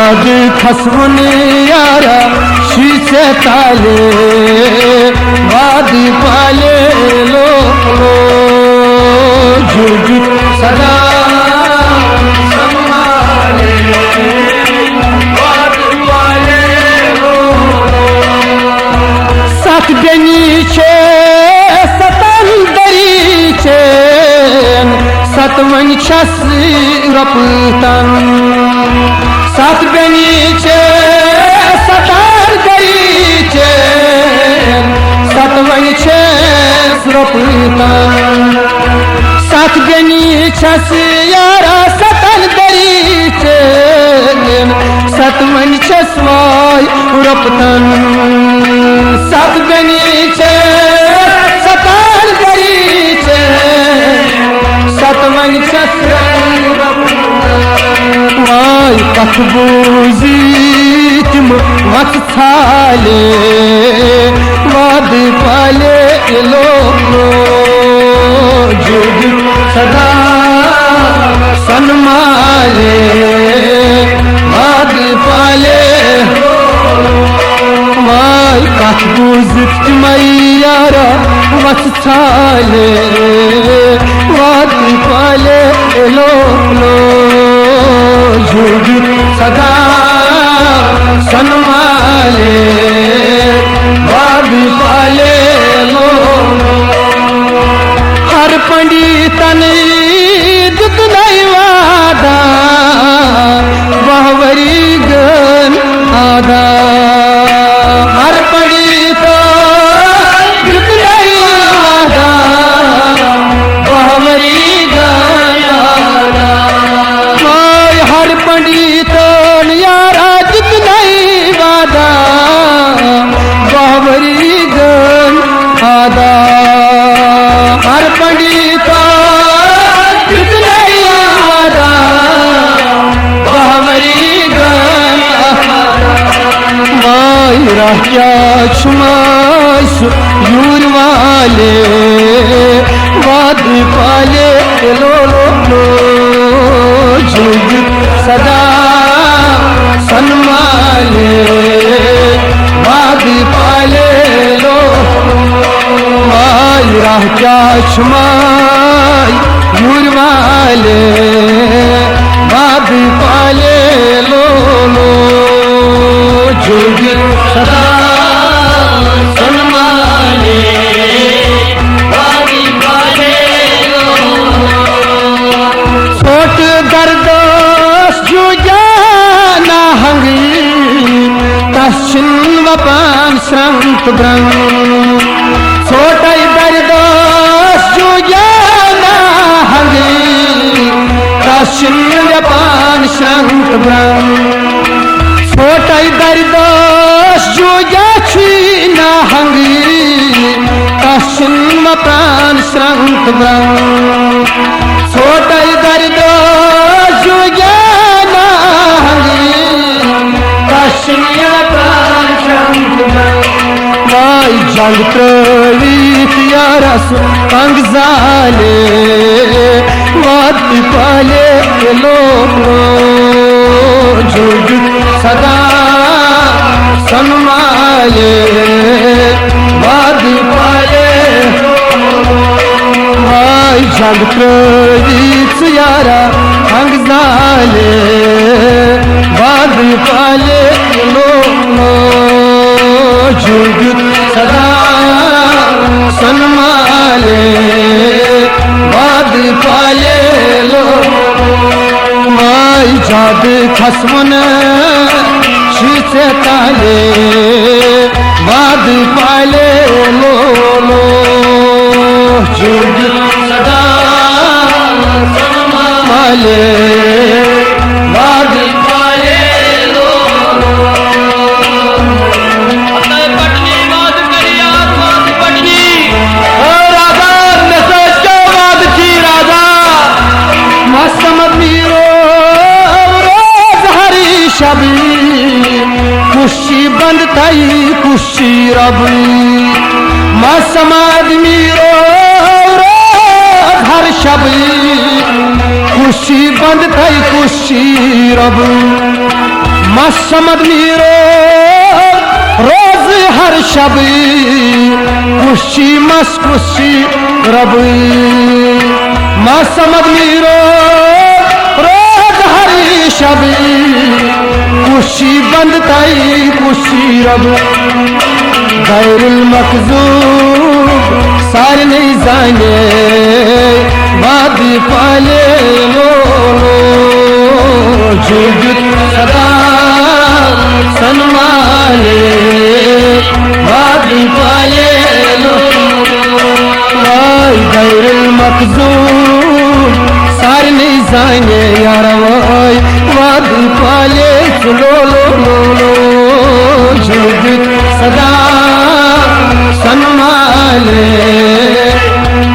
जाद खसवन यारा शीशे ताले वादी पाले लो जुग सदा संभाले वादी पाले लो सात बेनीचे सतंदरीचे सतवन छस रपतन सात बेनीचे सतंदरीचे सतवन छस रपतन सात बेनीचस यारा सतंदरीचे सतवन छस वाय रपतन सात बेनीचे सतंदरीचे सतवन छस वाय कथ बूजी तिम वत छाले वाद पाले लो जुग सदा सन्माले वाद पाले वाय कथ बूजी तिम यारा वत छाले वाद पाले लो जुग सदा सन्माले वाद पाले लो हर पंडितन दुख नहीं वादा वहवरी गन आदा हर पंडित दुख नहीं वादा वहवरी गन आदा हर पंडितन यारा जित नहीं वादा बाबरी गन आदा हर पंडिता जित नहीं वादा बाबरी गन माई राजा छुमास यूर वाले वाद पाले लो जुग सदा सन्माले वाद पाले लो माई राजा छुमाई यूर वाले वाद पाले लो जुग सदा सन्माले वाद पाले लो छोट दर्द जो जाना हंगी तस्न वपान श्रंत ब्रह्म छोटा दर्द जो जाना हंगी तस्न वपान श्रंत ब्रह्म छोटा दर्द जो जाना हंगी तस्न वपान श्रंत ब्रह्म छोटा दर्द जो जाना वाई जंग त्रवीत यारस अंग जाले वाद पाले लो जुग सदा सन्माले वाद पाले वाई जंग त्रवीत यारा अंग जाले वाद पाले लो जुग सदा सन्माले वाद पाले लो माई जाद खसवन शीशे ताले वाद पाले लो जुग सदा सन्माले वाद पाले लो कुशी बंद थई कुशी रबी मसमाद मीरो हर शबी कुशी बंद थई कुशी रब मसमद मीरो रोज हर शब खुशी मस खुशी रबी मसमद मीरो रोज हर शब खुशी बंद तई खुशी रब गैरुल मखजूब सार नहीं जाने वादी पाले लो जुजुत सदा सनमाले वादी पाले लो गैरुल मखजूब सार नहीं जाने यार वादी पाले लो लो लो लो जुजुत सदा सनमाले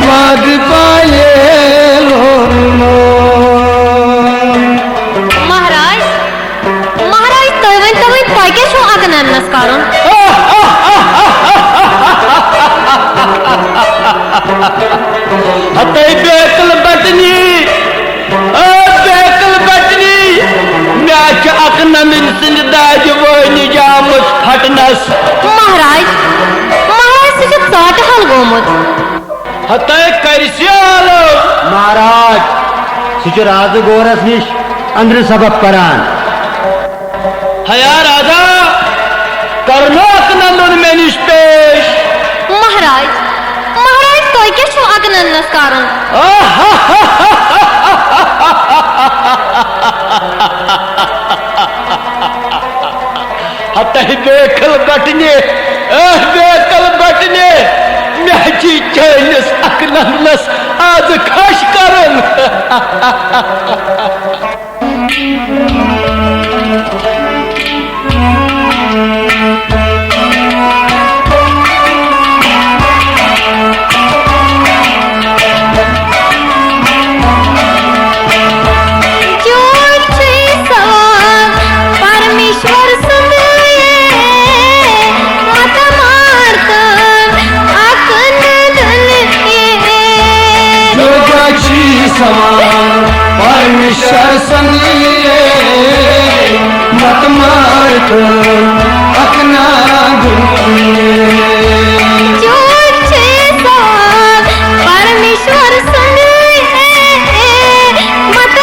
वाद पाले लो महाराज महाराज तवै तोय शो अगनन नस्कारन हतई बेकल बटनी मैं अकनन सिंद दाज वोनी जामुत फटनस महाराज महाराज से चाट हल गोमुत हतई करसियाल महाराज सह राज गोरस निश अंदर सबक परान हया राजा करनो अकनन में निश पेश महाराज महाराज तोय के शो अगनन नस्कारन हतई बेकल बटने मैं चैनिस अकनस आज खश करन परमेश्वर संगिए मत मार अपना परमेश्वर मत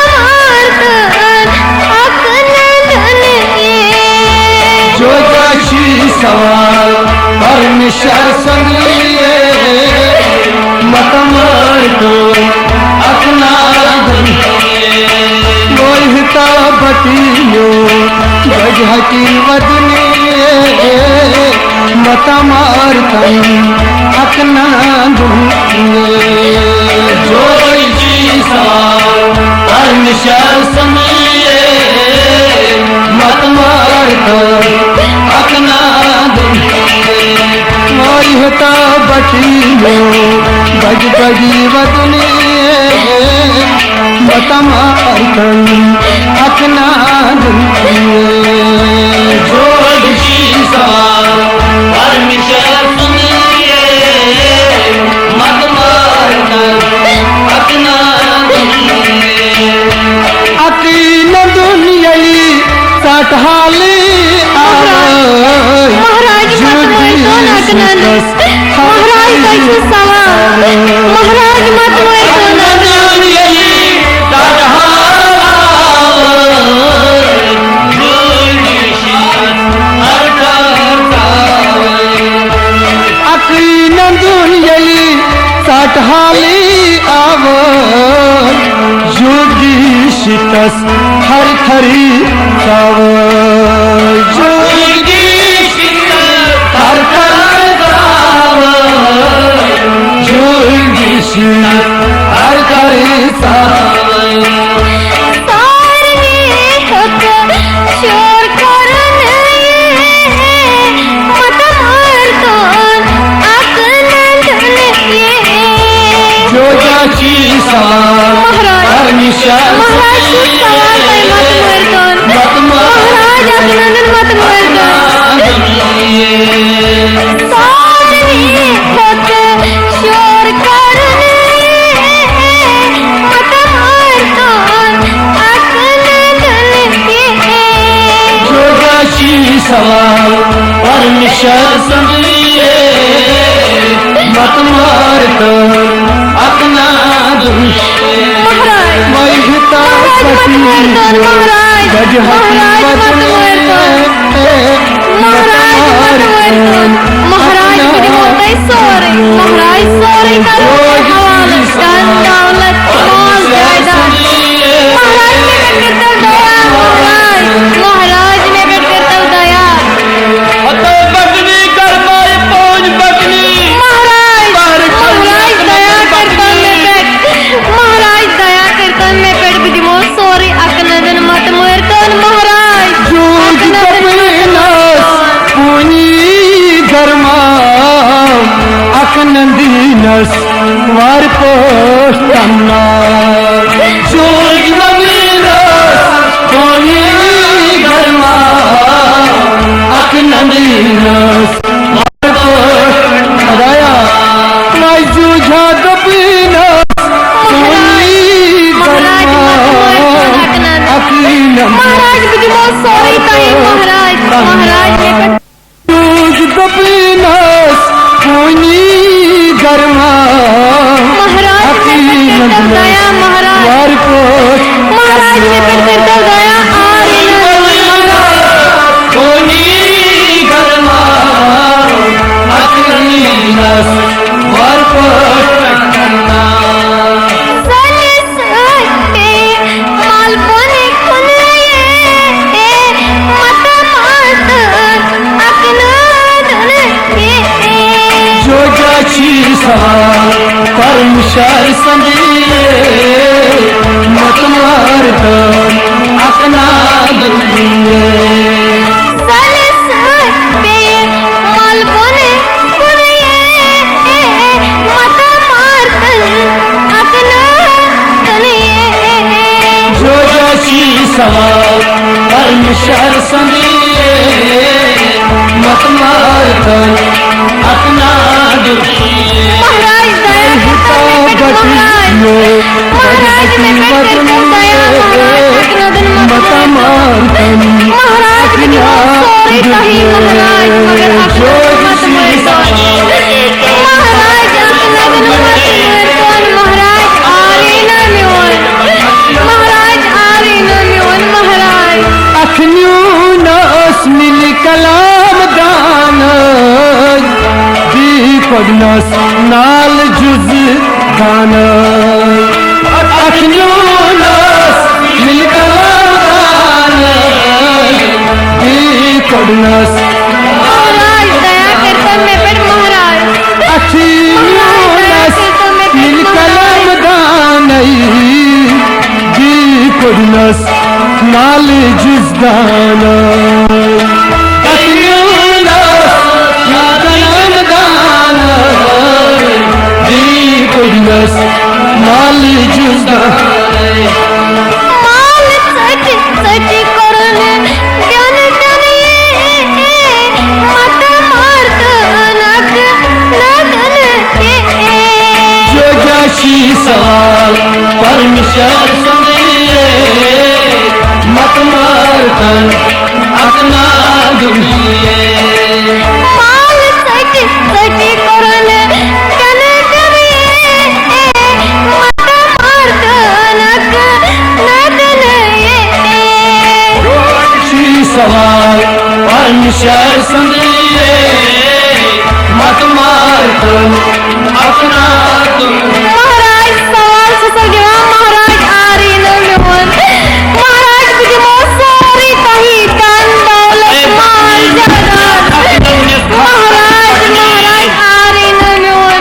जो जाची सवाल परमेश्वर संगिए मत मार अपना मोहिता बटियो गजहती वदने मत मार अपना जो जी परमेश्वर समिए मत मार अपना मोहिता बटियो गज गजी वदने मत मार अपना जो परमेश्वर सुनिए मत मार अपना अकीन दुनियाली सटहाली महाराज महाराज मत सटहाली आवाज जोगी शितस हर खरी सावज जोगी शितस हर खरी सावज जोगी शितस हर खरी सावज महाराज ने फिर कर दया आरी कोई गरमा अकनी नस वर पटना सलसते मालपुने खुले मत मात अकनादन जो जाची सवाल परमशर संदिए मत मार अकना दुनिए सलसते मालपुने खुले मत मात अकनादन जो जाची सवाल परमशर संदिए मत मार अपना दुनिए महाराज दया महाराज ने फिर कर दया मत मार महाराज ने सॉरी कही महाराज मगर मत महाराज अपना दिन महाराज आरे न मियोन महाराज आरे न मियोन महाराज अखन्यू नस मिल कलाम दान दी पगनस नाल जुज दान अखन्यू नस मिल कलाम दान दी पगनस महाराज दया करता मैं पर महाराज अखन्यू नस मिल कलाम दान दी पगनस नाल जुज दान माल जुदा माल सच सच करन ज्ञान जनिए मत मारत नक नदन जो जाशी सवाल परमेश्वर सुनिए मत मारतन अपना दुनिए माल सच सच करन ज्ञान जनिए मत मारत नक नदन जाशी सवाल परमेश्वर सुनिए मत मारतन अपना दुनिए महाराज सवाल से सगवा महाराज आरी न मियोन महाराज तुझे मो सारी कही तन दौलत माल जायदाद महाराज महाराज आरी न मियोन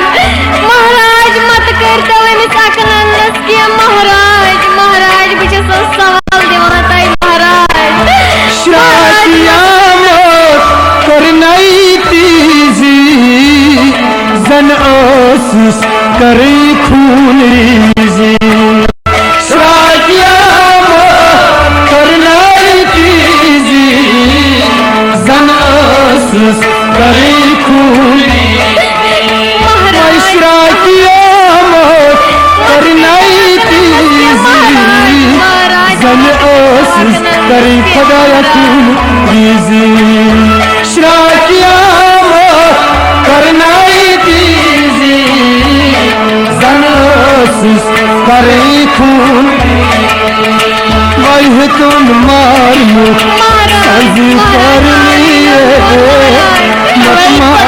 महाराज मत कर तवे मिसाकनंदस के महाराज महाराज बिचे सवाल देवाता महाराज शादिया मोत करनाई तीजी जन ओसिस करी खून रीजी शादिया मोत करनाई तीजी जन ओसिस करी खून महाराज शादिया मोत करनाई तीजी जन ओसिस करी खुदाया खून रीजी शादिया मोत करनाई तीजी जन ओसिस करी खून वही तुम मार मुख संज कर लिए मत मार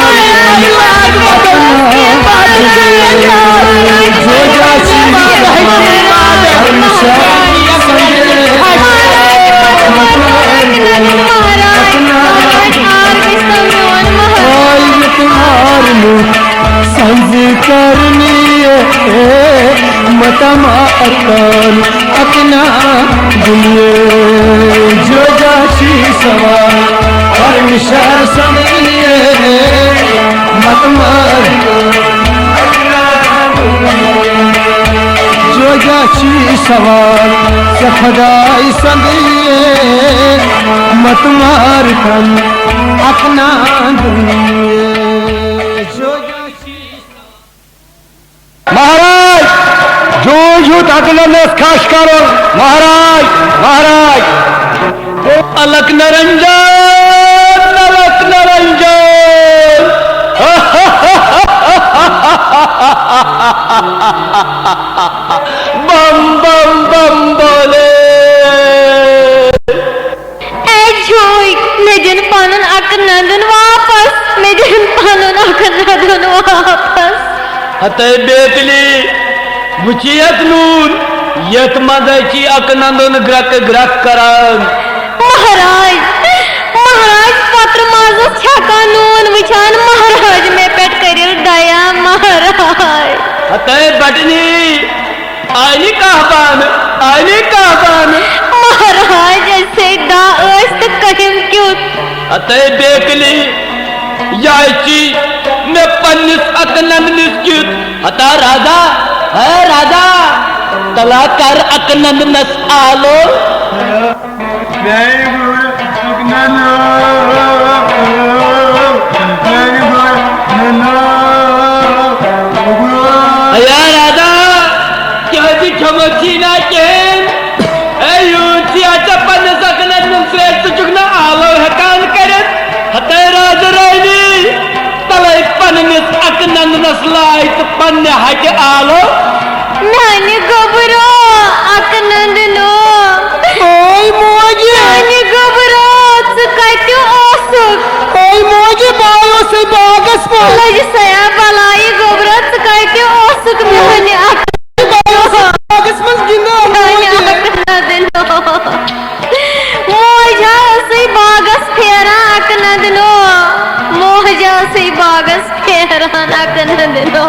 जो जाची संज करनी मत मारतन अपना दुनिया जो जाशी सवाल परमेश्वर समझिए मत मार जो जाची सवाल सखदाई समझिए मत मारतन अपना दुनिया जो महाराज जो युद्ध अकलनस खास करो महाराज महाराज अलक नरंजन अलक नरंजन बम बम बम बोले वापस हतय बेकली वुचियत नून यत मजाची अकनंदन ग्रक ग्रक करान महाराज महाराज पत्र माझ छका नून विचान महाराज में पेट करिल दया महाराज हतय बटनी आनी कहबान महाराज ऐसे दा अस्त कहिम क्यों हतय बेकली याची ने पन्निस अकनंदनिस क्यूत हता राधा है राधा तला कर अकनंदनस आलो या राधा केवची ठमची ना केन युची आचा पन्निस अकनंदन श्रेष्ठ चुकना आलो हकान करत हतय राज रानी तलाई पन्निस अकनंदनस लायत पन्ने हट आलो नानी गबरो अकनंदनो ओय मोजी नानी गबरो कत्यो ओसुक ओय मोजी बायो से बागस पो लज सया बलाई गबरो कत्यो ओसुक नानी बागस मन गिंदा नानी अकनंदनो मोजा से बागस फेरा अकनंदनो मोजा से बागस फेरा अकनंदनो